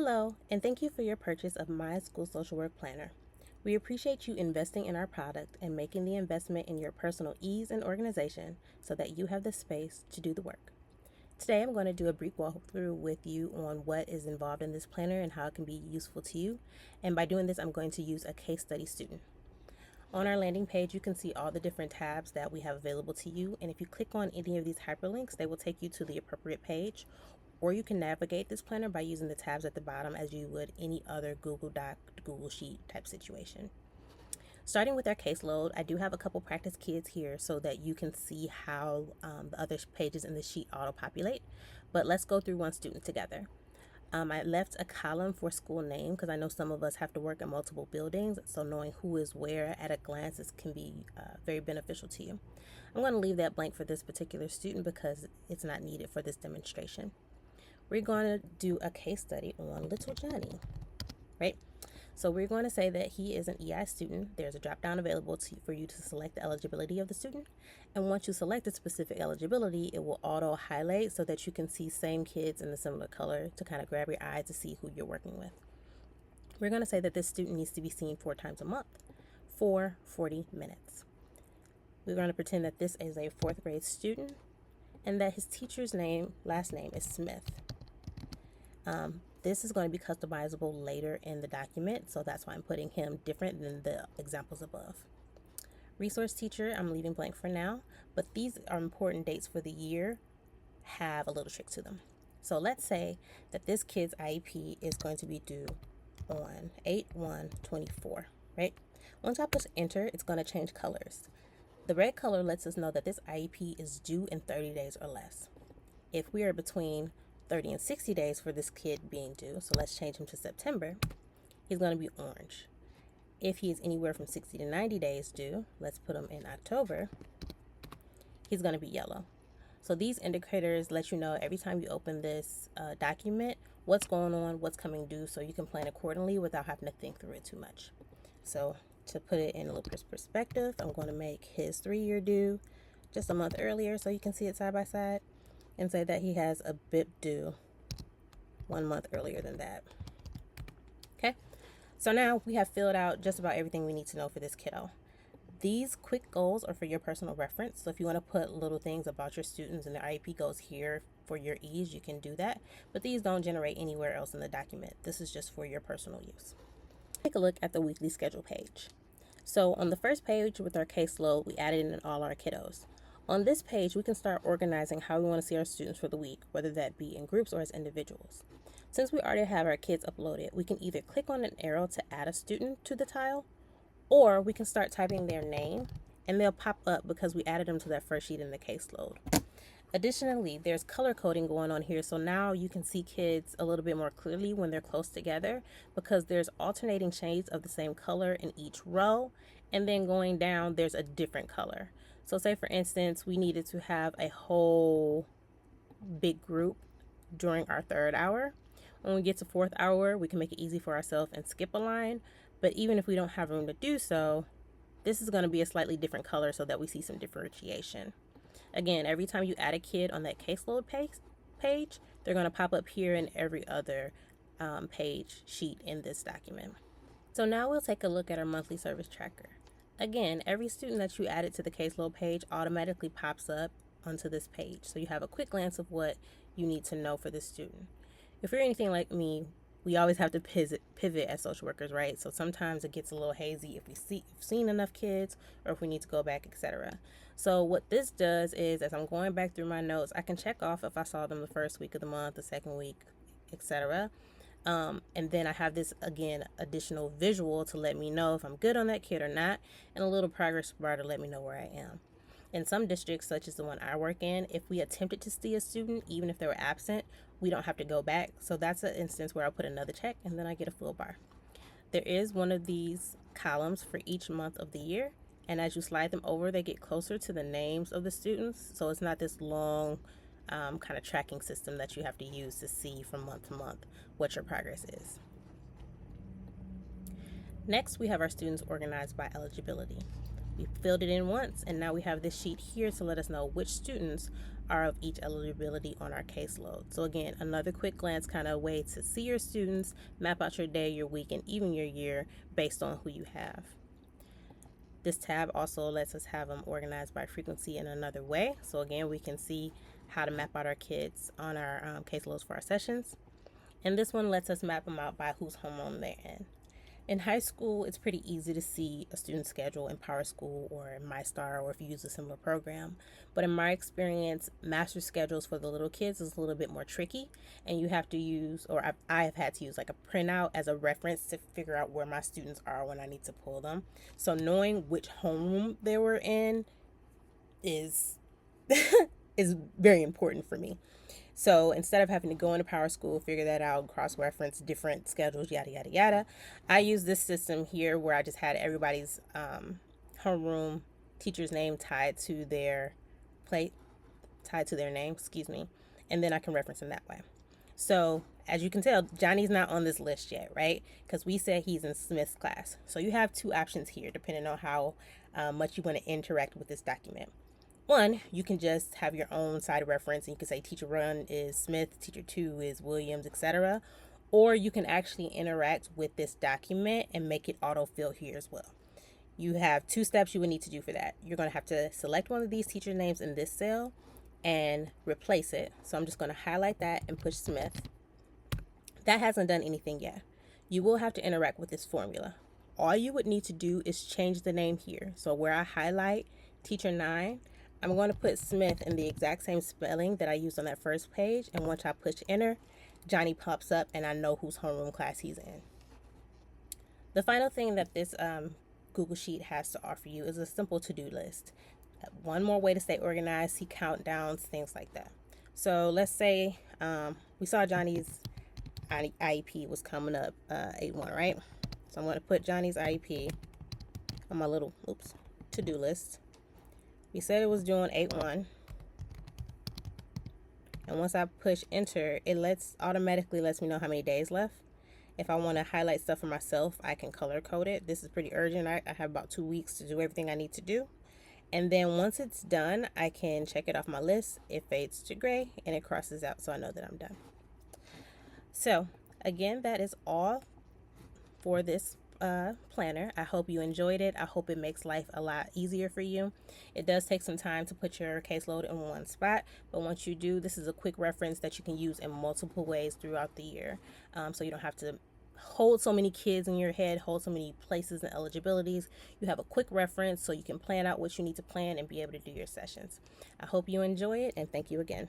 Hello, and thank you for your purchase of My School Social Work Planner. We appreciate you investing in our product and making the investment in your personal ease and organization so that you have the space to do the work. Today, I'm going to do a brief walkthrough with you on what is involved in this planner and how it can be useful to you. And by doing this, I'm going to use a case study student. On our landing page, you can see all the different tabs that we have available to you. And if you click on any of these hyperlinks, they will take you to the appropriate page. Or you can navigate this planner by using the tabs at the bottom as you would any other Google Doc, Google Sheet type situation. Starting with our caseload, I do have a couple practice kids here so that you can see how the other pages in the sheet auto-populate. But let's go through one student together. I left a column for school name because I know some of us have to work in multiple buildings, so knowing who is where at a glance can be very beneficial to you. I'm going to leave that blank for this particular student because it's not needed for this demonstration. We're going to do a case study on little Johnny, right? So we're going to say that he is an EI student. There's a drop down available for you to select the eligibility of the student. And once you select a specific eligibility, it will auto highlight so that you can see same kids in a similar color to kind of grab your eye to see who you're working with. We're going to say that this student needs to be seen 4 times a month for 40 minutes. We're going to pretend that this is a 4th grade student and that his teacher's last name is Smith. This is going to be customizable later in the document, so that's why I'm putting him different than the examples above. Resource teacher, I'm leaving blank for now, but these are important dates for the year, have a little trick to them. So let's say that this kid's IEP is going to be due on 8/1/24, right? Once I push enter, it's going to change colors. The red color lets us know that this IEP is due in 30 days or less. If we are between 30 and 60 days for this kid being due, so let's change him to September, he's going to be orange. If he is anywhere from 60 to 90 days due, let's put him in October, he's going to be yellow. So these indicators let you know every time you open this document what's going on, what's coming due, so you can plan accordingly without having to think through it too much. So to put it in a little perspective, I'm going to make his 3-year due just a month earlier so you can see it side by side, and say that he has a BIP due 1 month earlier than that. Okay, so now we have filled out just about everything we need to know for this kiddo. These quick goals are for your personal reference, so if you want to put little things about your students and their IEP goals here for your ease, you can do that, but these don't generate anywhere else in the document. This is just for your personal use. Take a look at the weekly schedule page. So on the first page with our caseload, we added in all our kiddos. On this page, we can start organizing how we want to see our students for the week, whether that be in groups or as individuals. Since we already have our kids uploaded, we can either click on an arrow to add a student to the tile, or we can start typing their name and they'll pop up because we added them to that first sheet in the caseload. Additionally, there's color coding going on here, so now you can see kids a little bit more clearly when they're close together because there's alternating shades of the same color in each row, and then going down there's a different color. So say for instance we needed to have a whole big group during our 3rd hour. When we get to 4th hour, we can make it easy for ourselves and skip a line, but even if we don't have room to do so, this is going to be a slightly different color so that we see some differentiation. Again, every time you add a kid on that caseload page, they're going to pop up here in every other sheet in this document. So now we'll take a look at our monthly service tracker. Again, every student that you added to the caseload page automatically pops up onto this page, so you have a quick glance of what you need to know for this student. If you're anything like me, we always have to pivot as social workers, right? So sometimes it gets a little hazy if we've seen enough kids or if we need to go back, etc. So what this does is, as I'm going back through my notes, I can check off if I saw them the first week of the month, the second week, etc. And then I have this, again, additional visual to let me know if I'm good on that kid or not, and a little progress bar to let me know where I am. In some districts, such as the one I work in, if we attempted to see a student, even if they were absent, we don't have to go back. So that's an instance where I'll put another check and then I get a full bar. There is one of these columns for each month of the year, and as you slide them over, they get closer to the names of the students. So it's not this long kind of tracking system that you have to use to see from month to month what your progress is. Next, we have our students organized by eligibility. We filled it in once, and now we have this sheet here to let us know which students are of each eligibility on our caseload. So again, another quick glance kind of way to see your students, map out your day, your week, and even your year based on who you have. This tab also lets us have them organized by frequency in another way. So again, we can see how to map out our kids on our caseloads for our sessions. And this one lets us map them out by whose homeroom they're in. In high school, it's pretty easy to see a student's schedule in PowerSchool or in MyStar, or if you use a similar program. But in my experience, master schedules for the little kids is a little bit more tricky, and you have to use, or I have had to use like a printout as a reference to figure out where my students are when I need to pull them. So knowing which homeroom they were in is is very important for me. So instead of having to go into PowerSchool, figure that out, cross-reference different schedules, yada, yada, yada, I use this system here where I just had everybody's homeroom teacher's name tied to their name, and then I can reference them that way. So as you can tell, Johnny's not on this list yet, right? Because we said he's in Smith's class. So you have two options here, depending on how much you want to interact with this document. One, you can just have your own side reference and you can say teacher 1 is Smith, teacher 2 is Williams, etc. Or you can actually interact with this document and make it autofill here as well. You have two steps you would need to do for that. You're going to have to select one of these teacher names in this cell and replace it. So I'm just going to highlight that and push Smith. That hasn't done anything yet. You will have to interact with this formula. All you would need to do is change the name here. So where I highlight teacher 9, I'm going to put Smith in the exact same spelling that I used on that first page, and once I push enter, Johnny pops up and I know whose homeroom class he's in. The final thing that this Google Sheet has to offer you is a simple to-do list. One more way to stay organized, see countdowns, things like that. So let's say we saw Johnny's IEP was coming up 8-1, right? So I'm going to put Johnny's IEP on my little to-do list. We said it was doing 8-1. And once I push enter, it automatically lets me know how many days left. If I want to highlight stuff for myself, I can color code it. This is pretty urgent. I have about 2 weeks to do everything I need to do. And then once it's done, I can check it off my list. It fades to gray and it crosses out, so I know that I'm done. So again, that is all for this planner. I hope you enjoyed it. I hope it makes life a lot easier for you. It does take some time to put your caseload in one spot, but once you do, this is a quick reference that you can use in multiple ways throughout the year. So you don't have to hold so many kids in your head, hold so many places and eligibilities. You have a quick reference so you can plan out what you need to plan and be able to do your sessions. I hope you enjoy it, and thank you again.